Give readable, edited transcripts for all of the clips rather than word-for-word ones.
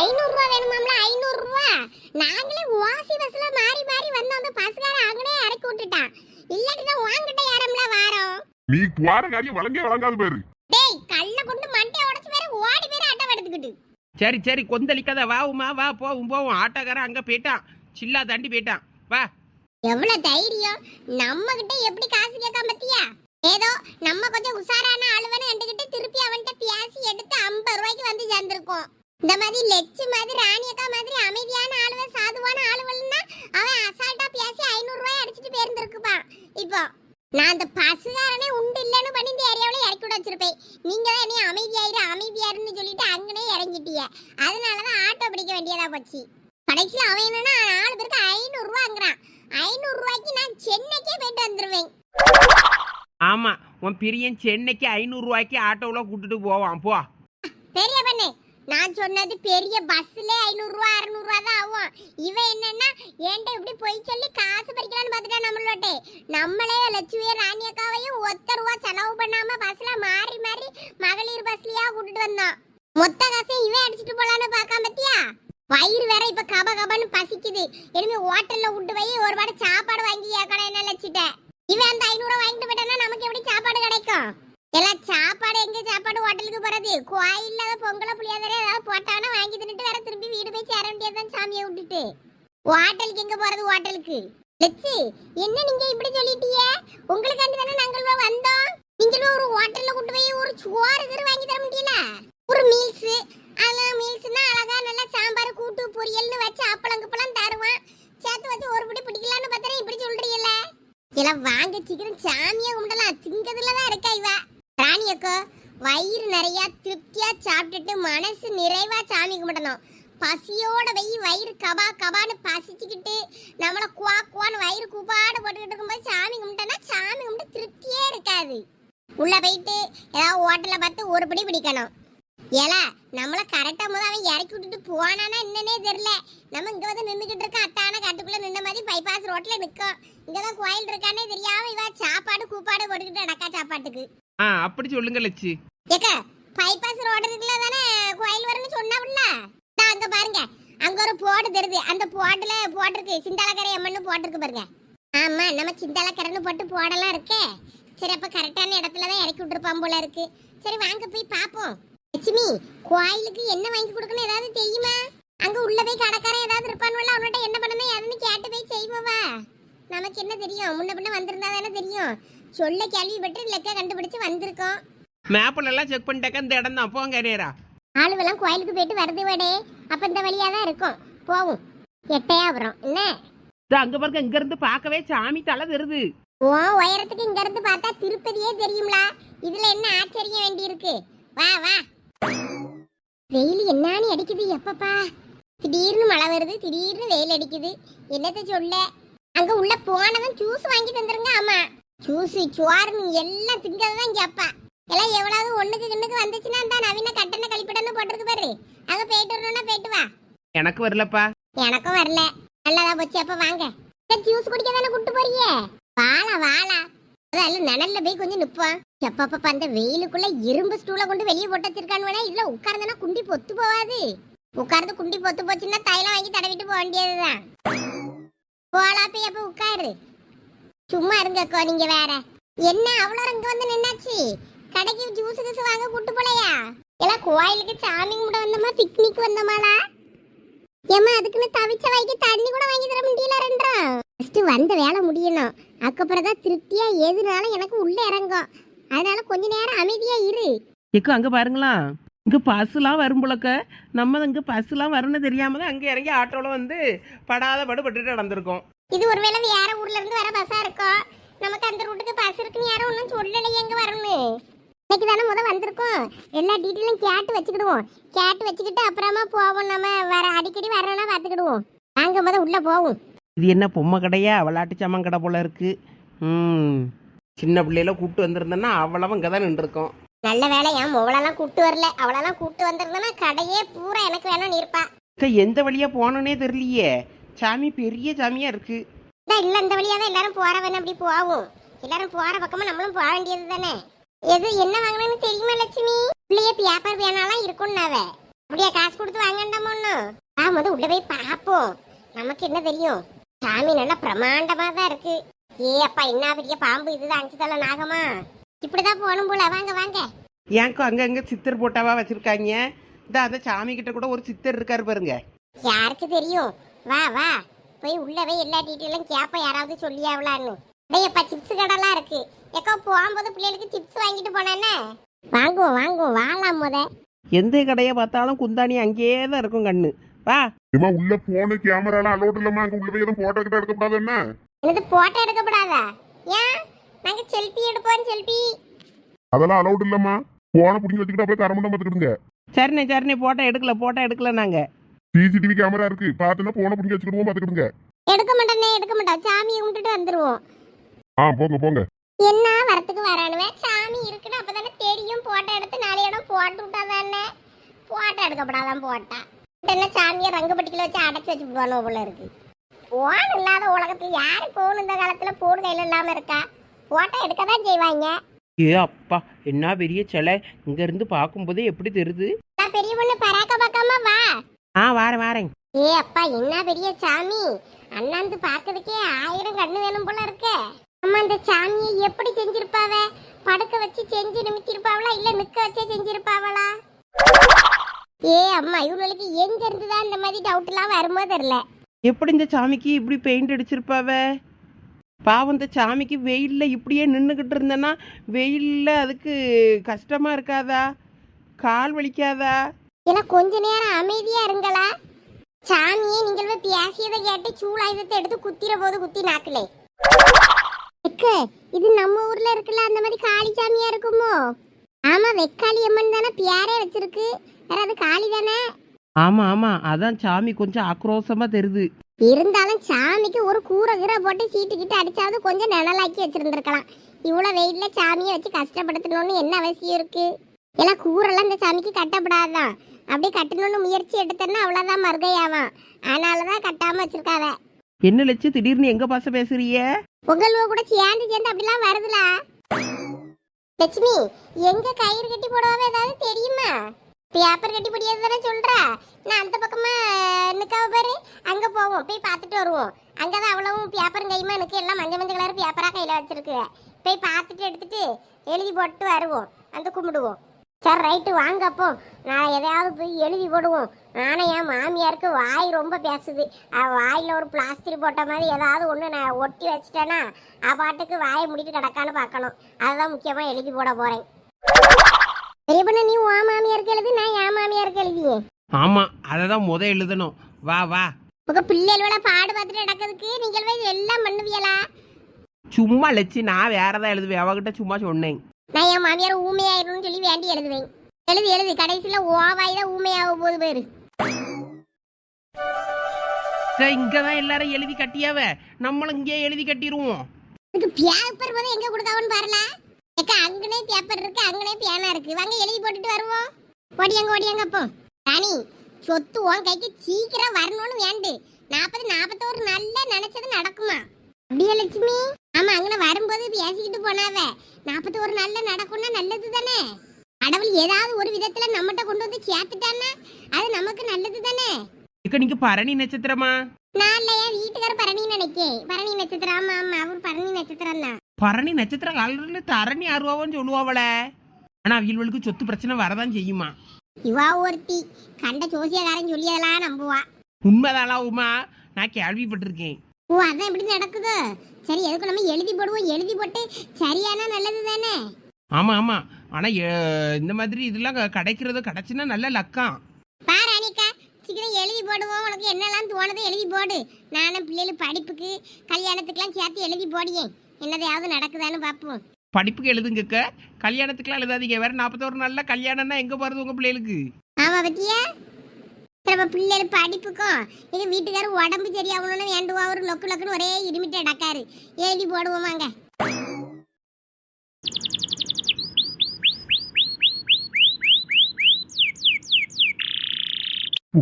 500 வேணுமாம்ல 500. நாங்களே வாசி பஸ்ல மாறி மாறி வந்து அந்த பஸ்கார அங்கனே இறக்கி விட்டுட்டான். இல்லன்னா வாங்கிட்ட யாரம்ல வாரோம். நீ போற காரியம் வழங்காது பாரு. டேய் கல்ல கொண்டு மண்டைய உடைச்சு வேற ஓடி வேற அட்ட எடுத்துக்கிட்டு. சரி சரி கொந்தளிக்காத வா உமா வா போவோம் ஆட்டோக்காரன் அங்க போயிட்டான் சில்லா தாண்டி போயிட்டான் வா. எவ்வளவு தைரியம் நம்ம கிட்ட எப்படி காசு கேட்காம பத்தியா? ஏதோ நம்ம கொஞ்சம் உசாரான ஆளுவனை கண்டுகிட்டு திருப்பி அவன்கிட்ட பேசி எடுத்து 50 ரூபாய்க்கு வந்து சேர்ந்திருக்கோம். இந்த மாதிரி லெச்சு மாதிரி ராணியக்கா மாதிரி அமைதியான ஆளுவன் சாதுவான ஆளுவன்னா அவன் அசால்ட்டா பேசி 500 ரூபாய் அடிச்சிட்டு போயிருந்திருக்குப்பான். இப்போ நான் அந்த பசுகாரனே உண்டு இல்லன்னு பண்ணி இந்த ஏரியாவில இறக்கி விட வச்சிருப்பேன். நீங்க தான் என்னைய அமைதியாயிருன்னு சொல்லிட்டு அங்கனே இறங்கிட்டீங்க. அதனாலதான் ஆட்டோ பிடிக்க வேண்டியதா போச்சு. கடைசியில் அவன் என்னன்னா 4 பேருக்கு 500 ரூபாங்கிறான். 500 ரூபாய்க்கு நான் சென்னைக்கே போயிட்டு வந்துருவேன். ஆமா உன் பிரியன் சென்னைக்கு 500 ரூபாய்க்கு ஆட்டோவில் கூட்டிட்டு போவான் போ. பெரிய பண்ணு நான் சொன்னது பெரிய பஸ்ல 500 ரூபா 600 ரூபா தான் ஆகும். இவன் என்னன்னா ஏன்ட்ட இப்படி போய் சொல்லி காசு பறிக்கலான்னு பார்த்துட்டா நம்மளோட்டே. நம்மளே லட்சுமியை ராணியக்காவையும் ஒத்த ரூபா செலவு பண்ணாம பஸ்ல மாறி மாறி மகளிர் பஸ்லயா கூட்டிட்டு வந்தோம். மொத்த காசையும் இவன் அடிச்சுட்டு போலான்னு பார்க்காம பத்தியா? வயிறு வேற இப்ப கபன்னு பசிக்குது. இனிமே ஹோட்டல்ல விட்டு போய் ஒரு வாட சாப்பாடு வாங்கி கடை என்ன லட்சிட்டேன். இவன் அந்த 500 வாங்கிட்டு போயிட்டானா நமக்கு எப்படி சாப்பாடு கிடைக்கும்? எல்லாம் சாப்பாடு எங்க சாப்பாடு ஹோட்டலுக்கு போறது? கோயில்ல பொங்கல புளியாதரே ஏதாவது போட்டானா வாங்கி தின்னுட்டு வேற திரும்பி வீடு போய் சேர வேண்டியதான் சாமியை விட்டுட்டு. ஹோட்டலுக்கு எங்க போறது? ஹோட்டலுக்கு லட்சி என்ன நீங்க இப்படி சொல்லிட்டீங்க? உங்களுக்காண்டி தானே நாங்கள் வந்தோம். நீங்களும் ஒரு ஹோட்டல்ல கூட்டு போய் ஒரு சோறு கரு வாங்கி தர முடியல? ஒரு மீல்ஸ் மீல்ஸ்னா அழகா நல்லா சாம்பார் கூட்டு பொரியல்னு வச்சு அப்பளங்கப்பளம் தருவான். சேர்த்து வச்சு ஒரு படி பிடிக்கலான்னு பார்த்தா இப்படி சொல்றீங்கல்ல. எல்லாம் வாங்க சீக்கிரம் சாமியை கும்பிடலாம். திங்கதுலதான் இருக்கா இவ ராணியக்கோ. வயிறு நிறைய திருப்தியா சாப்பிட்டுட்டு மனசு நிறைவா சாமி கும்பிடணும். பசியோட வயிறு கபான்னு பசிச்சுக்கிட்டு நம்மள குவான்னு வயிறு கூப்பாடு போட்டுக்கிட்டு இருக்கும்போது சாமி கும்பிட்டோன்னா சாமி கும்பிட்டு திருப்தியே இருக்காது. உள்ள போயிட்டு ஏதாவது ஹோட்டல்ல பார்த்து ஒரு படி பிடிக்கணும். ஏல நம்மள கரெக்டா போது அவன் இறக்கி விட்டுட்டு போனானா என்னன்னே தெரியல. நம்ம இங்க வந்து நின்றுகிட்டு இருக்க அத்தான காட்டுக்குள்ள நின்ன மாதிரி பைபாஸ் ரோட்ல நிற்கும். இங்கதான் கோயில் இருக்கானே தெரியாம இவ சாப்பாடு கூப்பாடு போட்டுக்கிட்டு அடக்கா சாப்பாட்டுக்கு. அப்படி சொல்லுங்க லட்சு. ஏக்கா பைபாஸ் ரோடு இருக்குல்ல தானே கோயில் வரும்னு சொன்னாவுல்ல. அங்க பாருங்க அங்க ஒரு போடு தெரியுது. அந்த போட்டுல போட்டிருக்கு சிந்தாலக்கரை அம்மன்னு போட்டிருக்கு பாருங்க. ஆமா நம்ம சிந்தாலக்கரைன்னு போட்டு போடலாம் இருக்கே. சரி அப்ப கரெக்டான இடத்துலதான் இறக்கி விட்டுருப்பான் போல இருக்கு. சரி வாங்க போய் பாப்போம். லட்சுமி கோயிலுக்கு என்ன வாங்கி கொடுக்கணும் ஏதாவது தெரியுமா? அங்க உள்ள போய் கடைக்காரன் ஏதாவது இருப்பான்ல அவன்கிட்ட என்ன பண்ணணும் எதுன்னு கேட்டு போய் செய்வோவா? நமக்கு என்ன தெரியும்? முன்ன பின்ன வந்திருந்தா தானே தெரியும். சொல்ல கேள்விப்பட்டு லெக்க கண்டுபிடிச்சு வந்திருக்கோம். மேப்ல எல்லாம் செக் பண்ணிட்டாக்க இந்த இடம் தான் போங்க நேரா. ஆளுவெல்லாம் கோயிலுக்கு போயிட்டு வருது வாடே. அப்ப இந்த வழியா தான் இருக்கும். போவோம். எட்டையாபுரம் என்ன அங்க பாருங்க இங்க இருந்து பார்க்கவே சாமி தலை வருது. ஓ உயரத்துக்கு இங்க இருந்து பார்த்தா திருப்பதியே தெரியும்ல. இதுல என்ன ஆச்சரியம் வேண்டி இருக்கு? வா வா. வெயில் என்னானி அடிக்குது எப்பப்பா. திடீர்னு மழை வருது திடீர்னு வெயில் அடிக்குது. என்னத்த சொல்ல. அங்க உள்ள போனதும் ஜூஸ் வாங்கி தந்துருங்க. ஆமா ஜூஸ் சோறுன்னு எல்லாம் திங்கதான் கேப்பா. எல்லாம் எவ்வளவு ஒண்ணுக்கு வந்துச்சுன்னா அந்த நவீன கட்டண கழிப்பிடன்னு போட்டிருக்கு பாரு. அங்க போயிட்டு வரணும்னா போயிட்டு வா. எனக்கு வரலப்பா. எனக்கும் வரல. நல்லதா போச்சு. அப்ப வாங்க ஜூஸ் குடிக்க தானே கூட்டு போறீங்க. வாழா அதெல்லாம் நனல்ல போய் கொஞ்சம் நிப்போம். எப்பப்பா அந்த வெயிலுக்குள்ள இரும்பு ஸ்டூல கொண்டு வெளியே போட்டு வச்சிருக்கான்னு இதுல உட்கார்ந்தனா குண்டி பொத்து போவாது. உட்கார்ந்து குண்டி பொத்து போச்சுன்னா தைலம் வாங்கி தடவிட்டு போக வேண்டியதுதான். போலா போய் அப்ப உட்காரு. சும்மா இருங்கக்கோ நீங்க வேற என்ன அவ்வளவு இங்க வந்து நின்னாச்சு. கடைக்கு ஜூஸ் கீஸ் வாங்க கூட்டு போலையா? எல்லாம் கோயிலுக்கு சாமி கும்பிட வந்தோமா பிக்னிக் வந்தோமாலா? ஏமா அதுக்குன்னு தவிச்ச வாய்க்கு தண்ணி கூட வாங்கி தர முடியல. ஃபர்ஸ்ட் வந்த வேலை முடியணும். அதுக்கப்புறம் தான் திருப்தியா எதுனாலும் எனக்கு உள்ள இறங்கும். அதனால கொஞ்ச நேரம் அமைதியா இரு. எக்கு அங்க பாருங்களா இங்க பஸ்லாம் வரும் போலக்க. நம்ம இங்க பஸ்லாம் வரும்னு தெரியாம தான் அங்க இறங்கி ஆட்டோல வந்து படாத பட்டுட்டு நடந்திருக்கோம். இது ஒருவேளை வேற ஊர்ல இருந்து வர பஸ்ஸா இருக்கும். நமக்கு அந்த ரூட்டுக்கு பஸ் இருக்குன்னு யாரும் ஒன்றும் சொல்லலையே எங்க வரணும்னு. இன்னைக்கு தானே வந்திருக்கோம். எல்லா டீட்டெயிலும் கேட்டு வச்சுக்கிடுவோம். கேட்டு வச்சுக்கிட்டு அப்புறமா போவோம். நம்ம வர அடிக்கடி வரணும்னா பார்த்துக்கிடுவோம். நாங்க உள்ள போவோம். இது என்ன பொம்மை கடையா விளையாட்டு சாமான் கடை போல இருக்கு. சின்ன பிள்ளையில கூப்பிட்டு வந்திருந்தேன்னா அவ்வளவு இங்கே தான் நின்றுருக்கோம். நல்ல வேலை என் மொவளெல்லாம் கூப்பிட்டு வரல. அவளெல்லாம் கூப்பிட்டு வந்திருந்தேன்னா கடையே பூரா எனக்கு வேணும் இருப்பா. எந்த வழியா போனோன்னே தெரியலையே. சாமி பெரிய சாமியா இருக்கு. இல்ல இந்த வழியா தான் எல்லாரும் போற வேணும். அப்படி போவோம். எல்லாரும் போற பக்கமா நம்மளும் போக வேண்டியது தானே. எது என்ன வாங்கணும்னு தெரியுமா லட்சுமி? பிள்ளைய பேப்பர் வேணாலாம் இருக்கும்னாவே அப்படியே காசு கொடுத்து வாங்கண்டாம ஒண்ணும். முத உள்ள போய் பாப்போம். நமக்கு என்ன தெரியும்? சாமி நல்லா பிரமாண்டமா தான் இருக்கு. ஏ அப்பா, என்ன பெரிய பாம்பு இதுதான்! 5 தலை நாகமா? இப்படிதான் போகணும் போல. வாங்க வாங்க. ஏன்க்கோ அங்கங்க சித்தர் போட்டாவா வச்சிருக்காங்க. இந்த அந்த சாமி கிட்ட கூட ஒரு சித்தர் இருக்காரு பாருங்க. யாருக்கு தெரியும்? வா வா, போய் உள்ளவே எல்லா டீட்டெயிலும் கேப்ப. யாராவது சொல்லியாவலான்னு. டேயப்பா, சிப்ஸ் கடைலாம் இருக்கு. எக்கோ போகும்போது பிள்ளைகளுக்கு சிப்ஸ் வாங்கிட்டு போனேன்னு. வாங்குவோம் வாங்குவோம், வாலாம் முத. எந்த கடையை பார்த்தாலும் குந்தாணி அங்கேயே தான் இருக்கும் கண்ணு. வா. ஏமா உள்ள போனு கேமராலாம் அலோட் இல்லமா? அங்க உள்ள போய் எதுவும் போட்டோ கிட்ட எடுக்கப்படாது என்ன? எனக்கு போட்டோ எடுக்கப்படாதா? ஏன்? நாங்க செல்ஃபி எடுப்போம். செல்ஃபி அதெல்லாம் அலோட் இல்லமா. போன புடிங்கி வச்சுக்கிட்டு அப்படியே கரமண்டம் பார்த்துக்கிடுங்க. சரிண்ணே சரிண்ணே, போட்டோ எடுக்கல நாங்க. சிசிடிவி கேமரா இருக்கு, பார்த்துன்னா போன புடிங்கி வச்சுக்கிடுவோம், பார்த்துக்கிடுங்க. எடுக்க மாட்டேனே, எடுக்க மாட்டோம். சாமியை கும்பிட்டுட்டு வந்துருவோம். போங்க போங்க. என்ன வரத்துக்கு வரானுவே? சாமி இருக்குன்னு அப்பதானே தெரியும். போட்டோ எடுத்து 4 இடம் போட்டு விட்டாதானே. போட்டோ எடுக்கப்படாதான் போட்டா. என்ன சாமியை ரங்கப்பட்டிக்கல வச்சு அடைச்சி வச்சு விடுவானோ போல இருக்கு. போன் இல்லாத உலகத்துல யாரு போன் இந்த காலத்துல போன் கையில இல்லாம இருக்கா? போட்டோ எடுக்கதான் செய்வாங்க. ஏ அப்பா, என்ன பெரிய சிலை! இங்க இருந்து பார்க்கும்போதே எப்படி தெரியுது. நான் பெரிய பொண்ணு பராக்க பார்க்காம வா. வாரேன். ஏ அப்பா, என்ன பெரிய சாமி! அண்ணாந்து பார்க்கறதுக்கே 1000 கண்ணு வேணும் போல இருக்கு. அம்மா, இந்த சாமியை எப்படி செஞ்சிருப்பாவ? படுக்க வச்சு செஞ்சு நிமித்திருப்பாவளா, இல்ல நிக்க வச்சே செஞ்சிருப்பாவளா? ஏ அம்மா, இவங்களுக்கு எங்க இருந்துதான் இந்த மாதிரி டவுட் எல்லாம் வருமோ தெரியல. எப்படி இந்த சாமிக்கு இப்படி பெயிண்ட் அடிச்சிருப்பாவ? பாவம், இந்த சாமிக்கு வெயில்ல இப்படியே நின்றுக்கிட்டு இருந்தேன்னா வெயில்ல அதுக்கு கஷ்டமா இருக்காதா? கால் வலிக்காதா? இல்ல கொஞ்ச நேரம் அமைதியா இருங்களா? சாமியே நீங்கள் பேசியதை கேட்டு சூளாயுதத்தை எடுத்து குத்திர போது குத்தி நாக்கலே. இது நம்ம ஊர்ல இருக்குல்ல, அந்த மாதிரி காளி சாமியா இருக்குமோ? ஆமா, வெக்காளி அம்மன் தானே பேரே வச்சிருக்கு. யாராவது காளி தானே? ஆமா, அதான் சாமி கொஞ்சம் ஆக்ரோஷமா தெரியுது. இருந்தாலும் சாமிக்கு ஒரு கூரை கீரை போட்டு சீட்டு கிட்ட அடிச்சாவது கொஞ்சம் நிழலாக்கி வச்சிருந்துருக்கலாம். இவ்வளவு வெயில்ல சாமியை வச்சு கஷ்டப்படுத்தணும்னு என்ன அவசியம் இருக்கு? எல்லாம் கூரெல்லாம் இந்த சாமிக்கு கட்டப்படாதான். அப்படியே கட்டணும்னு முயற்சி எடுத்தேன்னா அவ்வளவுதான் மறுகையாவான். அதனாலதான் கட்டாம வச்சிருக்காவ. என்ன லட்சு, திடீர்னு எங்க பாச பேசுறிய? உங்களோ கூட சேர்ந்து அப்படிலாம் வருதுல. லட்சுமி, எங்க கயிறு கட்டி போடுவாவே ஏதாவது தெரியுமா? பேப்பர் கட்டி போடியது தானே சொல்ற. நான் அந்த பக்கமா நிக்காவ பாரு, அங்க போவோம், போய் பார்த்துட்டு வருவோம். அங்கதான் அவ்வளவும் பேப்பரும் கையுமா எனக்கு எல்லாம் மஞ்சள் மஞ்சள் கலர் பேப்பரா கையில வச்சிருக்கு. போய் பார்த்துட்டு எடுத்துட்டு எழுதி போட்டு வருவோம், அந்த கும்பிடுவோம். சரி ரைட்டு, வாங்க. அப்போ நான் எதையாவது போய் எழுதி போடுவோம். ஆனால் என் மாமியாருக்கு வாய் ரொம்ப பேசுது. வாயில் ஒரு பிளாஸ்டிக் போட்ட மாதிரி ஏதாவது ஒன்று நான் ஒட்டி வச்சிட்டேன்னா பாட்டுக்கு வாயை முடிட்டு கிடக்கான்னு பார்க்கணும். அதுதான் முக்கியமாக எழுதி போட போகிறேன். பெரிய பண்ண, நீ உன் மாமியாருக்கு எழுதி, நான் என் மாமியாருக்கு எழுதியே. ஆமா, அதை தான் எழுதணும். வா. உங்க பிள்ளைகளோட பாடு பார்த்துட்டு நடக்கிறதுக்கு நீங்கள் எல்லாம் பண்ணுவியலா? சும்மா லட்சு, நான் வேறதான் எழுதுவேன். அவகிட்ட சும்மா சொன்னேன். நான் என் மாமியார் ஊமையாயிருன்னு சொல்லி வேண்டி எழுதுவேன். எழுதி கடைசியில் ஓவாய் தான் ஊமையாக போது பேரு. இங்கதான் எல்லாரும் எழுதி கட்டியாவ, நம்மளும் இங்கே எழுதி கட்டிடுவோம். இதுக்கு பேப்பர் போது எங்க கொடுத்தாவன்னு பாருல. அங்கனே பேப்பர் இருக்கு, அங்கனே பேனா இருக்கு. வாங்க எழுதி போட்டுட்டு வருவோம். ஓடியாங்க. அப்போ ராணி, சொத்து உன் கைக்கு சீக்கிரம் வரணும்னு வேண்டு. 40-41 நல்லா நினைச்சது நடக்குமா? அப்படியே லட்சுமி? ஆமா, அங்கன வரும்போது பேசிக்கிட்டு போனாவ. 41 நாள்ல நடக்கும்னா நல்லது தானே. கடவுள் ஏதாவது ஒரு விதத்துல நம்மகிட்ட கொண்டு வந்து சேர்த்துட்டான்னா அது நமக்கு நல்லது தானே. நீங்க பரணி நட்சத்திரமா? நான் இல்லையா, வீட்டுக்கார பரணி நினைக்கேன். பரணி நட்சத்திரம். ஆமா, அவர் பரணி நட்சத்திரம் தான். பரணி நட்சத்திரம் காலத்துல தரணி ஆர்வான்னு சொல்லுவாவல. ஆனா அவங்களுக்கு சொத்து பிரச்சனை வரதான் செய்யுமா? இவா ஒருத்தி கண்ட ஜோசியக்காரன் சொல்லியதெல்லாம் நம்புவா. உண்மைதானா உமா? நான் கேள்விப்பட்டிருக்கேன். ஓ, அதான் எப்படி நடக்குது? சரி, எதுக்கு நம்ம எழுதி போடுவோம். எழுதி போட்டு சரியானா நல்லது தானே. ஆமா, ஆனா இந்த மாதிரி இதெல்லாம் கிடைச்சுன்னா நல்ல லக்கம். பாரு அனிகா, சீக்கிரம் எழுதி போடுவோம். உனக்கு என்னெல்லாம் தோணுதோ எழுதி போடு. நானும் பிள்ளைகள் படிப்புக்கு கல்யாணத்துக்குலாம் சேர்த்து எழுதி போடியேன். என்னதையாவது நடக்குதான்னு பார்ப்போம். படிப்புக்கு எழுதுங்க, கல்யாணத்துக்குலாம் எழுதாதீங்க. வேற 41 நாள்ல கல்யாணம்னா எங்க போறது உங்க பிள்ளைகளுக்கு? ஆமா பத்தியா, நம்ம பிள்ளைகள் படிப்புக்கும் எங்க வீட்டுக்காரர் உடம்பு சரியாகணும்னு வேண்டுவா. ஒரு லொக்குன்னு ஒரே இருமிட்டு அடக்காரு. எழுதி போடுவோமாங்க.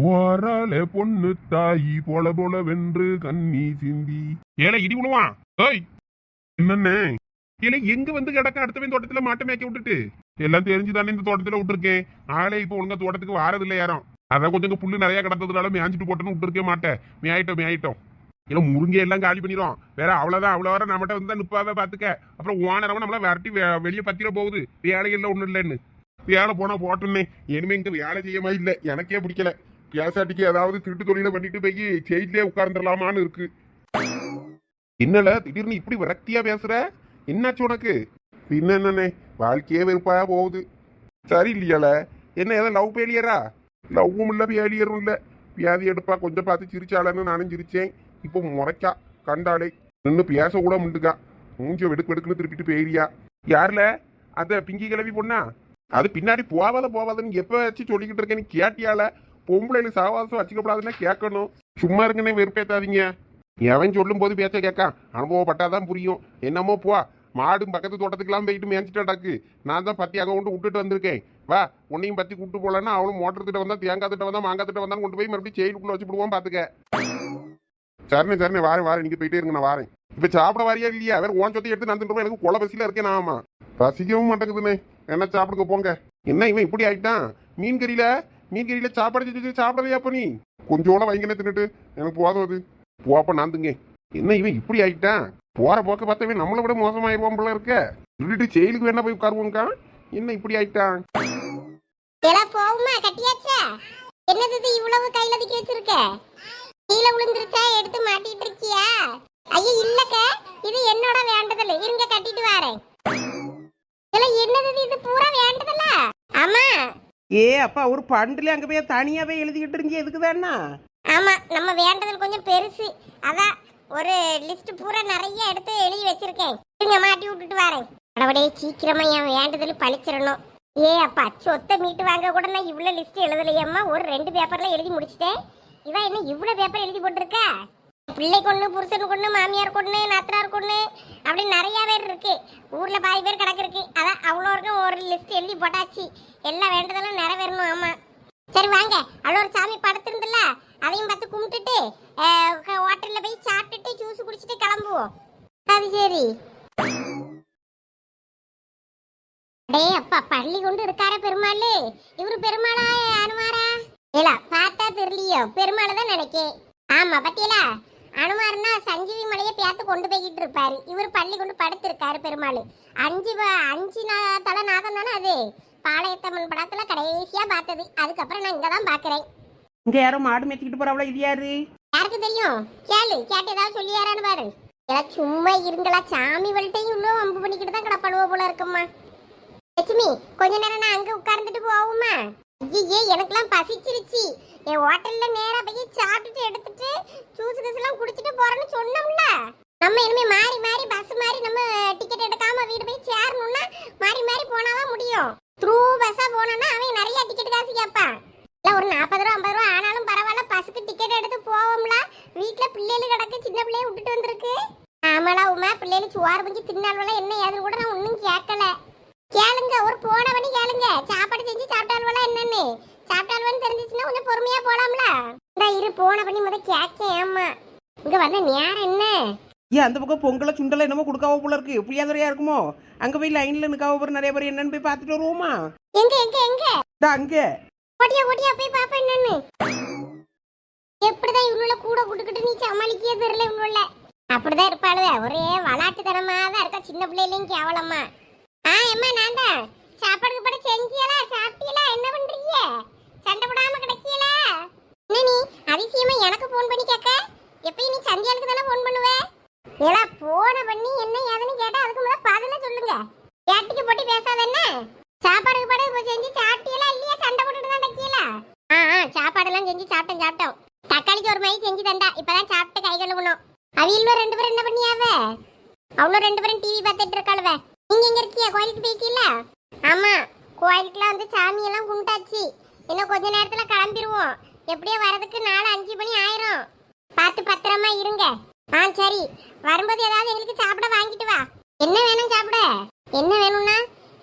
போராள பொண்ணு தாயி போல வென்று கண்ணி சிந்தி. ஏல இடி விழுவான். ஏய், என்னன்னு ஏல எங்க வந்து கிடக்க? அடுத்தவன் தோட்டத்துல மாட்டை மேய்க்க விட்டுட்டு எல்லாம் தெரிஞ்சுதானே இந்த தோட்டத்துல விட்டுருக்கேன். ஆளே இப்ப ஒழுங்கா தோட்டத்துக்கு வாரதில்லை யாரும். அதான் கொஞ்சம் புல்லு நிறைய கிடந்ததுனால மேய்ஞ்சிட்டு போட்டோன்னு விட்டு இருக்க மாட்டேன். மேயிட்டோம் இல்ல முருங்கை எல்லாம் காலி பண்ணிடும். வேற அவ்வளவுதான், அவ்வளோ வர நம்மகிட்ட வந்து நிப்பாவே பாத்துக்க. அப்புறம் ஓனரவன் நம்மள விரட்டி வெளியே பத்திர போகுது. வேலைகள்ல ஒண்ணும் இல்லைன்னு வேலை போனா போட்டோன்னே. இனிமே இங்க வேலை செய்யமா இல்ல, எனக்கே பிடிக்கல. பேசாட்டிக்கு ஏதாவது திருட்டு தொழில பண்ணிட்டு போய் ஜெயிலே உட்கார்ந்துடலாமான்னு இருக்கு. என்னல திடீர்னு இப்படி விரக்தியா பேசுற? என்னாச்சு உனக்கு? என்னன்னே வாழ்க்கையே வெறுப்பா போகுது. சரி இல்லையால என்ன ஏதோ லவ் ஃபெயிலியரா? லவ்வும் இல்ல ஃபெயிலியரும் இல்ல. வியாதி எடுப்பா கொஞ்சம் பார்த்து சிரிச்சாலன்னு நானும் சிரிச்சேன். இப்போ முறைக்கா கண்டாலே நின்று பேச கூட முண்டுக்கா. மூஞ்ச வெடுக்குன்னு திருப்பிட்டு போயிரியா. யாருல அந்த பிங்கி கிளவி பொண்ணா? அது பின்னாடி போவாதன்னு எப்ப வச்சு சொல்லிக்கிட்டு இருக்கேன்னு கேட்டியால? பொம்பளைல சாவாசம் வச்சுக்கப்படாதுன்னா கேட்கணும். சும்மா இருக்குன்னே வெறுப்பேத்தாதீங்க. எவன் சொல்லும் போது பேச்ச கேட்கான். அனுபவப்பட்டாதான் புரியும். என்னமோ போ, மாடும் பக்கத்து தோட்டத்துக்கெல்லாம் போயிட்டு மேய்ச்சிட்டாக்கு. நான் தான் பத்தி அங்கே கொண்டு விட்டுட்டு வந்திருக்கேன். வா, உன்னையும் பத்தி கூப்பிட்டு போலன்னா அவளும் மோட்டர் திட்ட வந்தா, தேங்காய் திட்ட வந்தா, மாங்காய் திட்ட வந்தான்னு கொண்டு போய் மறுபடியும் செயலுக்குள்ள வச்சு விடுவோம். பாத்துக்க. சரிண்ணே வாரேன். நீங்க போயிட்டே இருங்க, நான் வாரேன். இப்ப சாப்பிட வாரியா இல்லையா? வேற ஓன் சொத்தை எடுத்து நந்துட்டு எனக்கு கொலை பசியில இருக்கேன். ஆமா, ரசிக்கவும் மாட்டேங்குதுண்ணே. என்ன சாப்பிடுங்க போங்க. என்ன இவன் இப்படி ஆயிட்டான்? மீன் கறியில சாப்பாடு செஞ்சு சாப்பிடலையா? அப்ப நீ கொஞ்சோட வைங்கனே தின்னுட்டு எனக்கு போதும். அது போப்ப நாந்துங்க. என்ன இவன் இப்படி ஆயிட்டான்? போற போக்க பார்த்தவே நம்மளை விட மோசமாயிருவான் போல இருக்க. திருட்டு செயலுக்கு வேணா போய் உட்காருவோங்கக்கா. என்ன இப்படி ஆயிட்டான்? போகுமா கட்டியாச்சா? என்னது இவ்வளவு கையில தூக்கி வச்சிருக்க? கீழே விழுந்துருச்சா? எடுத்து மாட்டிட்டு இருக்கியா? ஐயோ இல்லக்க, இது என்னோட வேண்டதில்லை. இருங்க கட்டிட்டு வரேன். என்னது இது பூரா வேண்டதில்ல? ஆமா. அப்பா ஒரு பண்டில் அங்க போய் தனியாவே எழுதிக்கிட்டு இருந்தீங்க, எதுக்குதானா? ஆமா, நம்ம வேண்டதில் கொஞ்சம் பெருசு. அதான் ஒரு லிஸ்ட் பூரா நிறைய எடுத்து எழுதி வச்சிருக்கேன். இருங்க மாட்டி விட்டுட்டு வரேன். கடவுளே, சீக்கிரமா என் வேண்டதில் பழிச்சிடணும். அப்பா சொத்தை மீட்டு வாங்க கூட நான் இவ்வளவு லிஸ்ட் எழுதலையம்மா. ஒரு 2 பேப்பர்ல எழுதி முடிச்சிட்டேன். இவன் என்ன இவ்வளவு பேப்பர் எழுதி போட்டிருக்கா? பிள்ளை கொண்டு, புருஷன் கொண்டு, மாமியார் கொண்டு, நாத்தனார் கொண்டு, அப்படி நிறைய பேர் இருக்கு. ஊர்ல பாதி பேர் கிடக்கு இருக்கு. அதான் அவ்வளோ இருக்கும் ஒரு லிஸ்ட் எழுதி போட்டாச்சு. எல்லாம் வேண்டதெல்லாம் நிறைவேறணும். ஆமா சரி வாங்க. அவ்வளோ ஒரு சாமி படுத்திருந்துல, அதையும் பார்த்து கும்பிட்டுட்டு ஹோட்டல்ல போய் சாப்பிட்டுட்டு ஜூஸ் குடிச்சிட்டு கிளம்புவோம். அது சரி. அப்பா பள்ளி கொண்டு இருக்கார பெருமாள். இவரு பெருமாளா அனுமாரா? இல்ல பார்த்தா தெரியலையோ, பெருமாள் தான் நினைக்கேன். ஆமா பத்தியலா, அனுமார்னா சஞ்சீவி மலையை பேத்து கொண்டு போய்கிட்டு இருப்பாரு. இவர் பள்ளி கொண்டு படுத்திருக்காரு பெருமாள். 5 தலை நாகம் தானே அது. பாளையத்தம்மன் படத்துல கடைசியா பார்த்தது. அதுக்கப்புறம் நான் இங்கதான் பாக்குறேன். இங்க யாரும் மாடு மேய்ச்சிக்கிட்டு போறாவளா? இது யாரு? யாருக்கு தெரியும்? கேட்டு ஏதாவது சொல்லியாரான்னு பாரு. எல்லாம் சும்மா இருங்களா, சாமி வல்ட்டையும் உள்ள வம்பு பண்ணிக்கிட்டு தான் கிடப்படுவ போல இருக்குமா. லட்சுமி, கொஞ்ச நேரம் நான் அங்க உட்கார்ந்துட்டு போவோமா? ஐயே எனக்கெல்லாம் பசிச்சிருச்சு. என் ஹோட்டல்ல நேரா போய் சாப்பிட்டுட்டு எடுத்துட்டு ஜூஸ் எல்லாம் குடிச்சிட்டு போறேன்னு சொன்னோம்ல. நம்ம இனிமே மாறி பஸ் மாறி நம்ம டிக்கெட் எடுக்காம வீடு போய் சேரணும்னா மாறி போனாதான் முடியும். த்ரூ பஸ்ஸா போனோம்னா அவன் நிறைய டிக்கெட் காசு கேட்பான். இல்ல ஒரு 40 ரூபா 50 ரூபா ஆனாலும் பரவாயில்ல, பஸ்ஸுக்கு டிக்கெட் எடுத்து போவோம்ல. வீட்டுல பிள்ளைகள் கிடக்கு, சின்ன பிள்ளைய விட்டுட்டு வந்திருக்கு. ஆமாடா உமா, பிள்ளைகள் சுவாறு பஞ்சு தின்னால்வல என்ன ஏதுன்னு கூட நான் ஒன்னும் கேட்கல. கேளுங்க, ஒரு போன பண்ணி கேளுங்க. சாப்பாடு செஞ்சு சாப்பிட்டால்வல என்னன்னு சாப்பிட்டால்வன்னு தெரிஞ்சிச்சுன்னா கொஞ்சம் பொறுமையா போலாம்ல. இந்த இரு போன பண்ணி கேட்கேன். ஆமா இங்க வந்த நேரம் என்ன? அந்த பக்கம் பொங்கலை சுண்டலை என்னமோ கொடுக்காவ போல இருக்கு. புளியாதுறையா இருக்குமோ? அங்க போய் லைன்ல நிக்காவ போற நிறைய பேர் என்னன்னு போய் பார்த்துட்டு வருவோமா? எங்க அங்க ஓட்டியா போய் பாப்பா என்னன்னு. எப்படிதான் இவ்வளவு கூட கூட்டுக்கிட்டு நீ சமாளிக்கவே தெரியல. இவ்வளவு அப்படிதான் இருப்பாளுவே. ஒரே விளாட்டுத்தனமா தான் இருக்கா. சின்ன பிள்ளையிலையும் கேவலமா. அம்மா நான் தான் சாப்பாடுக்கு பட செஞ்சியலா? சாப்பிட்டீங்களா? என்ன பண்றீங்க? சண்டை போடாம கிடைக்கீங்களா? என்ன நீ அதிசயமா எனக்கு போன் பண்ணி கேட்க? எப்பயும் நீ சந்தியாளுக்கு தானே போன் பண்ணுவே. ஏடா போன பண்ணி என்ன ஏதுன்னு கேட்டா அதுக்கு முதல்ல பதில சொல்லுங்க. கேட்டுக்கு போட்டு பேசாத. என்ன சாப்பாடுக்கு பட செஞ்சு சாப்பிட்டீங்களா இல்லையா? சண்டை போட்டுட்டு தான் கிடைக்கீங்களா? சாப்பாடெல்லாம் செஞ்சு சாப்பிட்டோம். தக்காளி சோறு மாதிரி செஞ்சு தந்தா. இப்பதான் சாப்பிட்டு கை கழுவணும். அவியல்வ 2 பேரும் என்ன பண்ணியாவே? அவ்வளோ 2 பேரும் டிவி பார்த்துட்டு இருக்காளுவே. நீங்க எங்க இருக்கீங்க? கோயிலுக்கு போயிட்டீங்களா? ஆமா, கோயிலுக்குலாம் வந்து சாமியெல்லாம் கும்பிட்டாச்சு. இன்னும் கொஞ்ச நேரத்துல கிளம்பிடுவோம். எப்படியோ வரதுக்கு 4-5 மணி ஆயிரும். பார்த்து பத்திரமா இருங்க. சரி, வரும்போது ஏதாவது எங்களுக்கு சாப்பிட வாங்கிட்டு வா. என்ன வேணும் சாப்பிட? என்ன வேணும்னா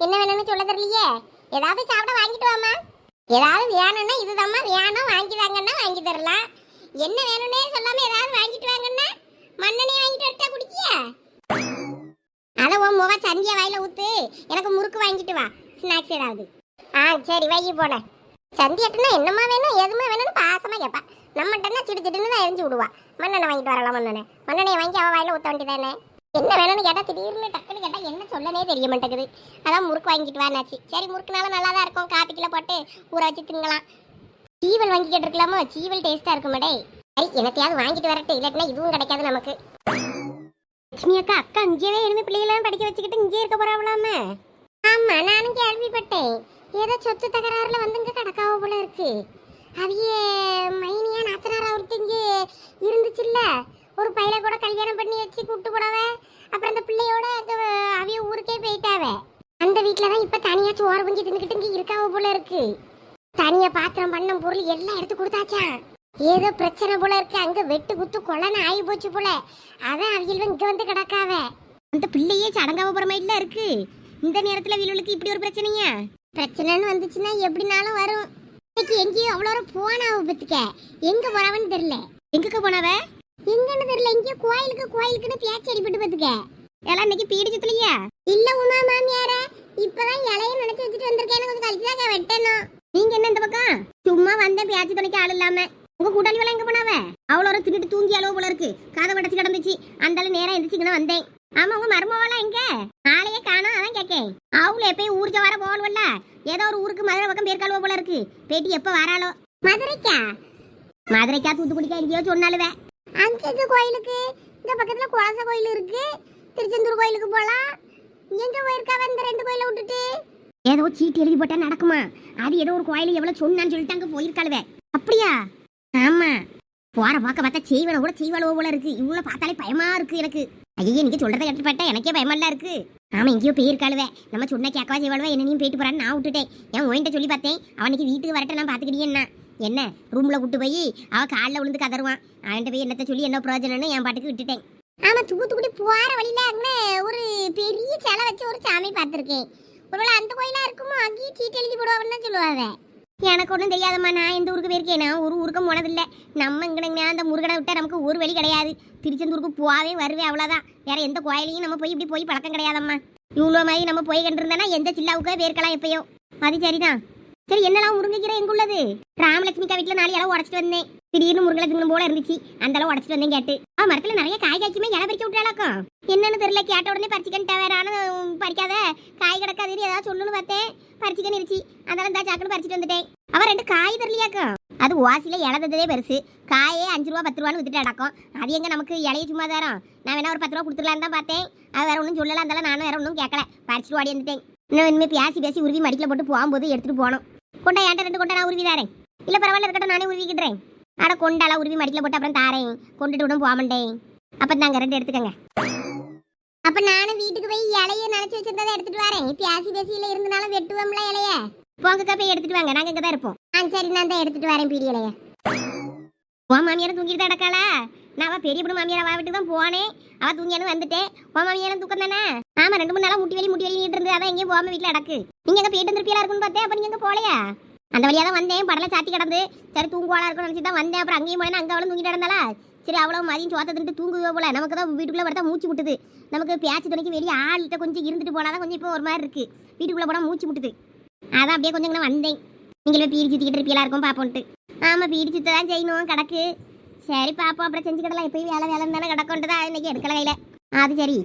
என்ன வேணும்னு சொல்ல தெரியலையே. ஏதாவது சாப்பிட வாங்கிட்டு வாமா. ஏதாவது வேணும்னா இதுதாம்மா வேணும், வாங்கி தாங்கன்னா வாங்கி தரலாம். என்ன வேணும்னே சொல்லாம ஏதாவது வாங்கிட்டு வாங்கன்னா மண்ணெண்ணெய் வாங்கிட்டு வரட்டா குடிக்கிய? அத உன் முக சந்தியா வாயில ஊத்து. எனக்கு முறுக்கு வாங்கிட்டு வா, ஸ்நாக்ஸ் ஏதாவது. சரி வை போட. சந்தியாட்டுனா என்னமா வேணும் எதுவுமே வேணும்னு பாசமா கேட்பா. நம்மகிட்டனா சிடுச்சிட்டுன்னு தான் எரிஞ்சு விடுவா. மண்ணெண்ணெய் வாங்கிட்டு வரலாம், மண்ணெண்ணெய் வாங்கி அவ வாயில ஊத்த வேண்டியதானே. என்ன வேணும்னு கேட்டா திடீர்னு டக்குன்னு கேட்டா என்ன சொல்லனே தெரிய மாட்டேங்குது. அதான் முறுக்கு வாங்கிட்டு வானாச்சு. சரி முறுக்குனால நல்லா தான் இருக்கும், காப்பிக்குள்ள போட்டு ஊற வச்சு திங்கலாம். சீவல் வாங்கி கேட்டிருக்கலாமோ, சீவல் டேஸ்டா இருக்குமாடே. சரி என்னத்தையாவது வாங்கிட்டு வரட்டு, இல்லாட்டினா இதுவும் கிடைக்காது நமக்கு. லட்சுமி அக்கா அக்கா இங்கேயே இருந்து பிள்ளைகளாம் படிக்க வச்சுக்கிட்டு இங்கே இருக்க போறாங்களாமே. ஆமா நானும் கேள்விப்பட்டேன். ஏதோ சொத்து தகராறுல வந்து இங்க கடக்காவ போல இருக்கு. அவிய மைனியா நாத்தனாரா ஒருத்தர் இங்கே இருந்துச்சுல்ல, ஒரு பையனை கூட கல்யாணம் பண்ணி வச்சு கூட்டு போனவ. அப்புறம் அந்த பிள்ளையோட அவிய ஊருக்கே போயிட்டாவ. அந்த வீட்டுல தான் இப்ப தனியா சோறு புஞ்சி தின்னுக்கிட்டு இங்க இருக்காவ போல இருக்கு. தனியா பாத்திரம் பண்ணம் பொருள் எல்லாம் எடுத்து கொடுத்தாச்சா. ஏதோ பிரச்சனை போல இருக்கு, அங்க வெட்டு குத்து கொள்ளன்னு ஆகி போச்சு போல. அதான் அவியல் இங்க வந்து கிடக்காவ. அந்த பிள்ளையே சடங்காவ போற மாதிரில இருக்கு. இந்த நேரத்துல வீலுக்கு இப்படி ஒரு பிரச்சனையா? பிரச்சனைன்னு வந்துச்சுன்னா எப்படினாலும் வரும். இன்னைக்கு எங்கேயும் அவ்வளோ போனாவ பத்துக்க. எங்க போனவன்னு தெரியல. எங்கக்க போனவ எங்கன்னு தெரியல. எங்கேயோ கோயிலுக்குன்னு பேச்சு அடிபட்டு பத்துக்க. எல்லாம் இன்னைக்கு பீடிச்சதுலையா? இல்ல உமா மாமியார இப்பதான் இலைய நினைச்சு வச்சுட்டு வந்திருக்கேன். கொஞ்சம் கழிச்சுதான் வெட்டணும். நீங்க என்ன இந்த பக்கம்? சும்மா வந்தேன் பேச்சு துணைக்கு ஆள் இல்லாம. உங்க கூட்டாளி எல்லாம் எங்க போனாவ? அவ்வளோ தின்னுட்டு தூங்கி அளவு போல இருக்கு. காதை வடச்சு கிடந்துச்சு. அந்தால நேரம் எந்திரிச்சுக்கணும் வந்தேன். ஆமா உங்க மருமவெல்லாம் எங்க? நாளையே காணோம், அதான் கேட்கேன். அவளு எப்பயும் ஊருக்கு வர போகணும்ல. ஏதோ ஒரு ஊருக்கு மதுரை பக்கம் பேர்காலுவ போல இருக்கு. பேட்டி எப்ப வராளோ? மதுரைக்கா தூத்துக்குடிக்கா எங்கேயோ சொன்னாலுவே. அங்க கோயிலுக்கு இந்த பக்கத்துல குலச கோயில் இருக்கு, திருச்செந்தூர் கோயிலுக்கு போலாம். எங்க போயிருக்காவ இந்த ரெண்டு கோயிலை விட்டுட்டு? ஏதோ சீட்டு எழுதி போட்டா நடக்குமா? அது ஏதோ ஒரு கோயில் எவ்வளவு சொன்னான்னு சொல்லிட்டு அங்க போயிருக்காளுவே. அப்படியா? ஆமா. போற பார்க்க பார்த்தா செய்வன கூட செய்வாளோ போல இருக்கு. இவ்வளவு பார்த்தாலே பயமா இருக்கு எனக்கு. ஐயே நீங்க சொல்றதை கேட்டு பார்த்தா எனக்கே பயமெல்லாம் இருக்கு. ஆமா எங்கேயோ போயிருக்காளுவே. நம்ம சொன்ன கேட்கவா செய்வாளுவே. என்னையும் போயிட்டு போறான்னு நான் விட்டுட்டேன். என் ஓயின்ட்ட சொல்லி பார்த்தேன். அவனுக்கு வீட்டுக்கு வரட்ட நான் பாத்துக்கிட்டே என்ன ரூம்ல கூட்டு போய் அவ காலில் விழுந்து கதருவான். அவன்கிட்ட போய் என்னத்த சொல்லி என்ன பிரயோஜனம்னு என் பாட்டுக்கு விட்டுட்டேன். ஆமா தூத்துக்குடி போற வழியில அங்கே ஒரு பெரிய சிலை வச்சு ஒரு சாமி பார்த்துருக்கேன். ஒருவேளை அந்த கோயிலா இருக்குமோ? அங்கேயும் சீட்டு எழுதி போடுவான்னு தான் சொல்லுவாங்க. எனக்கு ஒன்றும் தெரியாதம்மா. நான் எந்த ஊருக்கு போயிருக்கேன்? நான் ஒரு ஊருக்கும் போனதில்லை. நம்ம இங்கே அந்த முருகனை விட்டால் நமக்கு ஒரு வழி கிடையாது. திருச்செந்தூருக்கு போவே வருவேன், அவ்வளோதான். வேற எந்த கோயிலையும் நம்ம போய் இப்படி போய் பழக்கம் கிடையாதம்மா. இவ்வளோ மாதிரி நம்ம போய் கண்டிருந்தேன்னா எந்த சில்லாவுக்கே போயிருக்கலாம் எப்பயோ. அது சரிதான். சரி என்னெல்லாம் முருங்கைக்கீரை எங்க உள்ளது? ராமலட்சுமிக்கா வீட்டில் 4 இலை உடச்சிட்டு வந்தேன். திடீர்னு முருங்கலை தின்னு போல இருந்துச்சு. அந்த அளவு உடச்சிட்டு வந்தேன் கேட்டு. மரத்தில் நிறைய காய் காய்க்குமே இலை பறிக்க விட்டாளாக்கும். என்னன்னு தெரியல. கேட்ட உடனே பறிச்சுக்கன்ட்டா. வேற நானும் பறிக்காத காய் கிடக்காதுன்னு ஏதாவது சொல்லணும்னு பார்த்தேன். பறிச்சுக்கன்னு இருச்சு. அதனால இந்த சாக்குன்னு பறிச்சுட்டு வந்துட்டேன். அவன் 2 காய் தரலையாக்கும். அது ஓசில இலததே பெருசு. காயே 5 ரூபா 10 ரூபான்னு வித்துட்டு அடக்கும். அது எங்க நமக்கு இலைய சும்மா தரோம். நான் வேணா ஒரு 10 ரூபா கொடுத்துடலான்னு தான் பார்த்தேன். அது வேற ஒன்றும் சொல்லலாம். இருந்தாலும் நானும் வேற ஒன்றும் கேட்கல. பறிச்சுட்டு ஓடி வந்துட்டேன். இன்னும் இனிமேல் பேசி உருவி மடிக்கல போட்டு போகும்போது எடுத்துட்டு போகணும். கொண்டா என்கிட்ட 2 கொண்டா நான் உருவி தாரேன். இல்லை பரவாயில்ல இருக்கட்டும், நானே உருவிக்கிட்டுறேன். ஆட கொண்டாலாம் உருவி மடிக்கல போட்டு அப்புறம் தாரேன். கொண்டுட்டு விடும் போகமாட்டேன். அப்போ தாங்க 2 எடுத்துக்கங்க. அப்போ நானும் வீட்டுக்கு போய் இலையை நினச்சி வச்சிருந்ததை எடுத்துட்டு வரேன். பேசியில் இருந்தனாலும் வெட்டுவோம்ல இலைய. போங்கக்கா போய் எடுத்துட்டு வாங்க. நாங்கள் இங்கே தான் இருப்போம். சரி நான் தான் எடுத்துட்டு வரேன் பீடி இலைய. உன் மாமியாரும் தூங்கிட்டு தான் கிடக்காளா? நான் அவள் பெரிய பொண்ணு மாமியார் அவள் வீட்டுக்கு தான் போனேன். அவள் தூங்கியானு வந்துட்டேன். உன் மாமியாரும் தூக்கம் தானே? ஆமாம் 2 3 நாளாக முட்டி வெளி நீட்டு இருந்து. அதான் எங்கேயும் போகாம வீட்டில் அடக்கு. நீங்கள் எங்கே போயிட்டு வந்துருப்பியா இருக்குன்னு பார்த்தேன். அப்போ நீங்கள் போகலையா? அந்த வழியாக தான் வந்தேன். படலை சாத்தி கிடந்து சரி தூங்குவாளா இருக்கும்னு நினச்சி தான் வந்தேன். அப்புறம் அங்கேயும் போனேன். அங்கே அவளும் தூங்கிட்டு இருந்தாளா? சரி அவ்வளோ மதியம் சோத்த தின்ட்டு தூங்குவோ போல. நமக்கு தான் வீட்டுக்குள்ளே வரதான் மூச்சு முட்டுது. நமக்கு பேச்சு துணைக்கு வெளியே ஆள்கிட்ட கொஞ்சம் இருந்துட்டு போனால் தான் கொஞ்சம் இப்போ ஒரு மாதிரி இருக்குது. வீட்டுக்குள்ளே போனால் மூச்சு முட்டுது. அதான் அப்படியே கொஞ்சம் நான் வந்தேன். நீங்களே பீடி சுற்றிக்கிட்டு இருப்பீங்களா இருக்கும் பார்ப்போன்ட்டு. ஆமாம் பீடி சுற்ற தான் செய்யணும் கிடக்கு. சரி பார்ப்போம், அப்புறம் செஞ்சுக்கிடலாம். எப்பயும் வேலை தானே கிடக்குன்ட்டு தான் இன்னைக்கு எடுக்கல கையில். அது சரி